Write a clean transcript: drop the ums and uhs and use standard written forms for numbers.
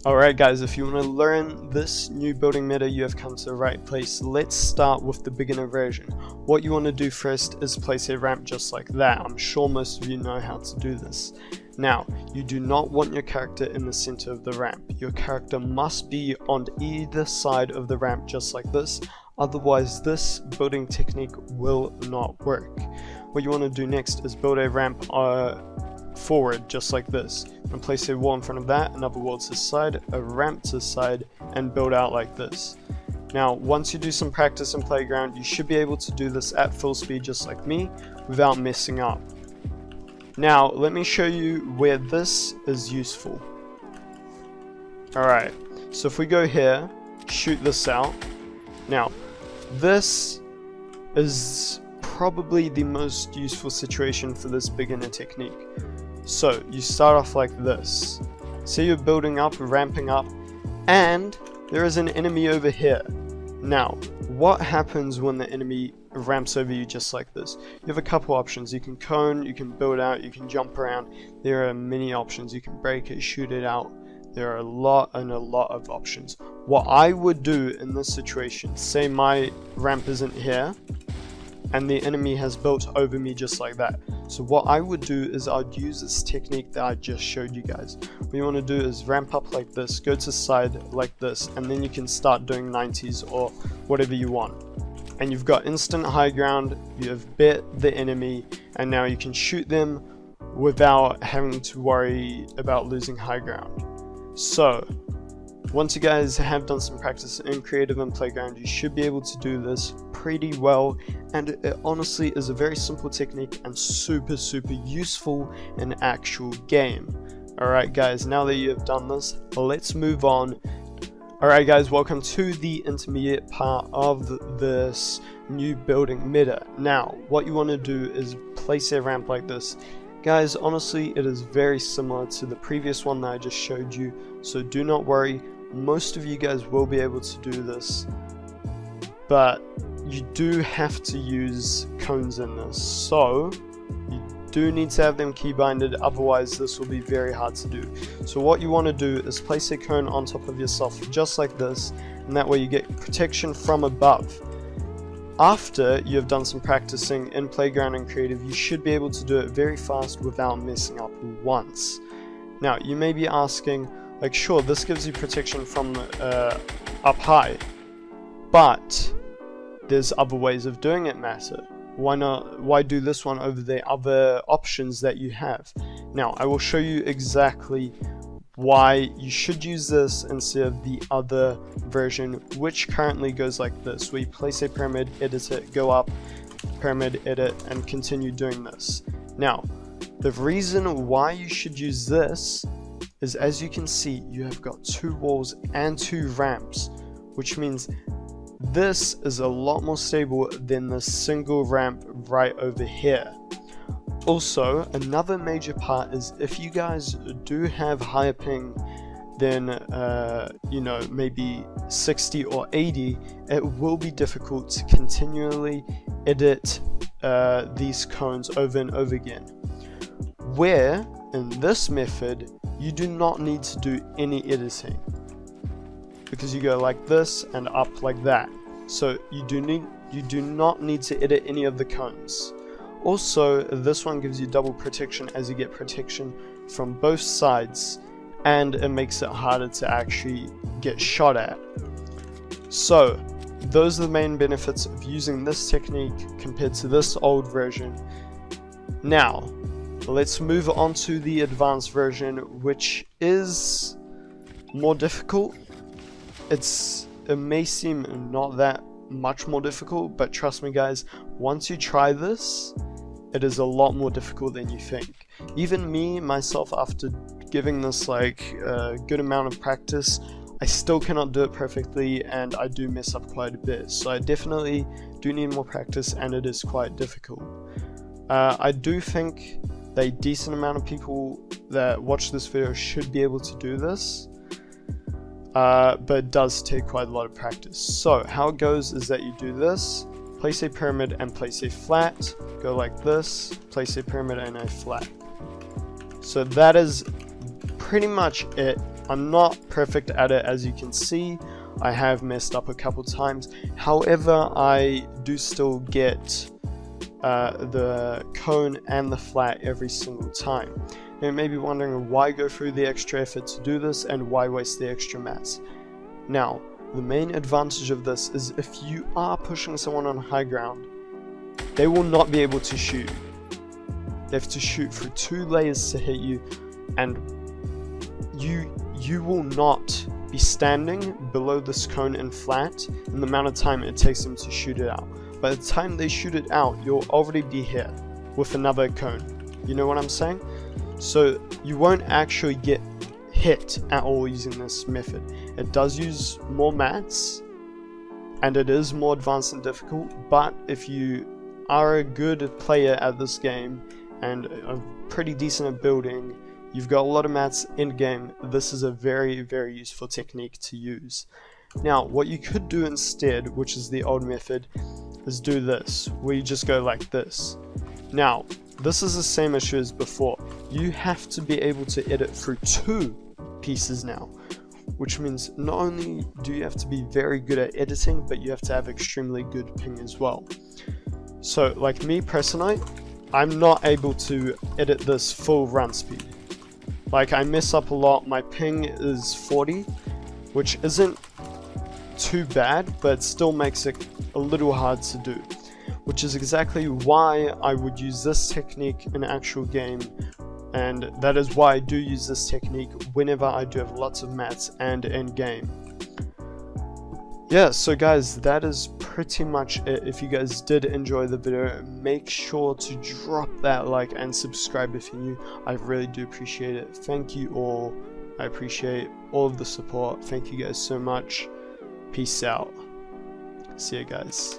Alright guys, if you want to learn this new building meta, you have come to the right place. Let's start with the beginner version. What you want to do first is place a ramp just like that. I'm sure most of you know how to do this. Now, you do not want your character in the center of the ramp. Your character must be on either side of the ramp just like this, otherwise this building technique will not work. What you want to do next is build a ramp forward just like this, and place a wall in front of that, another wall to the side, a ramp to the side, and build out like this. Now once you do some practice in Playground, you should be able to do this at full speed just like me without messing up. Now let me show you where this is useful. Alright, so if we go here, shoot this out. Now this is probably the most useful situation for this beginner technique. So you start off like this. Say you're building up, ramping up, and there is an enemy over here. Now, what happens when the enemy ramps over you just like this? You have a couple options. You can cone, you can build out, you can jump around. There are many options. You can break it, shoot it out. There are a lot of options. What I would do in this situation, say my ramp isn't here, and the enemy has built over me just like that. So what I would do is I'd use this technique that I just showed you guys. What you want to do is ramp up like this, go to side like this, and then you can start doing 90s or whatever you want. And you've got instant high ground, you have bit the enemy, and now you can shoot them without having to worry about losing high ground. So once you guys have done some practice in creative and Playground, you should be able to do this pretty well, and it honestly is a very simple technique and super useful in actual game. Alright guys, now that you have done this, let's move on. Alright guys, welcome to the intermediate part of this new building meta. Now, what you want to do is place a ramp like this. Guys, honestly, it is very similar to the previous one that I just showed you, so do not worry. Most of you guys will be able to do this, but you do have to use cones in this, so you do need to have them key binded, otherwise this will be very hard to do. So what you want to do is place a cone on top of yourself just like this, and that way you get protection from above. After you have done some practicing in Playground and Creative, you should be able to do it very fast without messing up once. Now you may be asking, like, sure, this gives you protection from up high, but there's other ways of doing it, Matter. Why do this one over the other options that you have? Now I will show you exactly why you should use this instead of the other version, which currently goes like this, where you place a pyramid, edit it, go up, pyramid, edit, and continue doing this. Now the reason why you should use this is, as you can see, you have got 2 walls and 2 ramps, which means this is a lot more stable than the single ramp right over here. Also, another major part is if you guys do have higher ping than maybe 60 or 80, it will be difficult to continually edit these cones over and over again. Where in this method you do not need to do any editing, because you go like this and up like that, so you do not need to edit any of the cones. Also, this one gives you double protection, as you get protection from both sides, and it makes it harder to actually get shot at. So those are the main benefits of using this technique compared to this old version. Now let's move on to the advanced version, which is more difficult. It may seem not that much more difficult, but trust me guys, once you try this, it is a lot more difficult than you think. Even me, myself, after giving this like a good amount of practice, I still cannot do it perfectly, and I do mess up quite a bit. So I definitely do need more practice, and it is quite difficult. I do think that a decent amount of people that watch this video should be able to do this, but it does take quite a lot of practice. So how it goes is that you do this, place a pyramid and place a flat, go like this, place a pyramid and a flat. So that is pretty much it. I'm not perfect at it, as you can see. I have messed up a couple times. However, I do still get the cone and the flat every single time. Now you may be wondering, why go through the extra effort to do this and why waste the extra mats? Now, the main advantage of this is if you are pushing someone on high ground, they will not be able to shoot. They have to shoot through 2 layers to hit you, and you will not be standing below this cone and flat in the amount of time it takes them to shoot it out. By the time they shoot it out, you'll already be here with another cone. You know what I'm saying? So you won't actually get hit at all using this method. It does use more mats, and it is more advanced and difficult, but if you are a good player at this game and are pretty decent at building, you've got a lot of mats in game, this is a very, very useful technique to use. Now, what you could do instead, which is the old method, is do this, where you just go like this. Now, this is the same issue as before. You have to be able to edit through 2 pieces now, which means not only do you have to be very good at editing, but you have to have extremely good ping as well. So, like me personally, I'm not able to edit this full run speed. Like, I mess up a lot. My ping is 40, which isn't too bad, but it still makes it a little hard to do, which is exactly why I would use this technique in actual game, and that is why I do use this technique whenever I do have lots of mats and end game. Yeah, so guys, that is pretty much it. If you guys did enjoy the video, make sure to drop that like and subscribe if you're new. I really do appreciate it. Thank you all. I appreciate all of the support. Thank you guys so much. Peace out. See you guys.